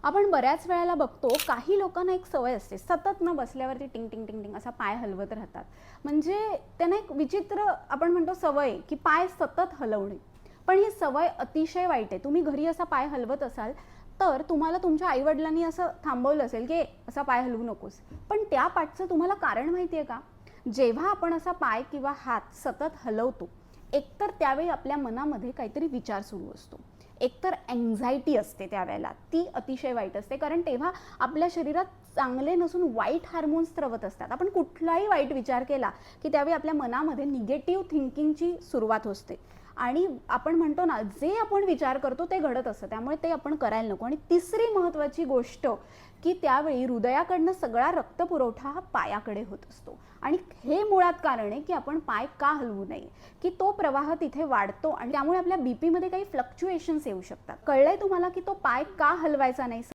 आपण बऱ्याच वेळेला बघतो काही लोकांना एक सवय असते, सतत न बसल्यावरती टिंग टिंग टिंग टिंग असा पाय हलवत राहतात. म्हणजे त्यांना एक विचित्र आपण म्हणतो सवय की पाय सतत हलवणे. पण ही सवय अतिशय वाईट आहे. तुम्ही घरी असा पाय हलवत असाल तर तुम्हाला तुमच्या आईवडिलांनी असं थांबवलं असेल की असा पाय हलवू नकोस. पण त्या पाठचं तुम्हाला कारण माहिती आहे का? जेव्हा आपण असा पाय किंवा हात सतत हलवतो, एकतर त्यावेळी आपल्या मनामध्ये काहीतरी विचार सुरू असतो, एकतर अँझायटी असते त्यावेळेला, ती अतिशय वाईट असते. कारण तेव्हा आपल्या शरीरात चांगले नसून वाईट हार्मोन्स स्त्रवत असतात. आपण कुठलाही वाईट विचार केला की त्यावेळी आपल्या मनामध्ये निगेटिव्ह थिंकिंगची सुरुवात होते आणि आपण म्हणतो ना, जे आपण विचार करतो ते घडत असतं. त्यामुळे ते आपण करायला नको. आणि तिसरी महत्त्वाची गोष्ट की त्यावेळी हृदयाकडनं सगळा रक्तपुरवठा हा पायाकडे होत असतो आणि हे मुळात कारण आहे की आपण पाय का हलवू नये, की तो प्रवाह तिथे वाढतो आणि त्यामुळे आपल्या बीपी मध्ये काही फ्लक्च्युएशन्स येऊ शकतात. कळलंय तुम्हाला की तो पाय का हलवायचा नाही?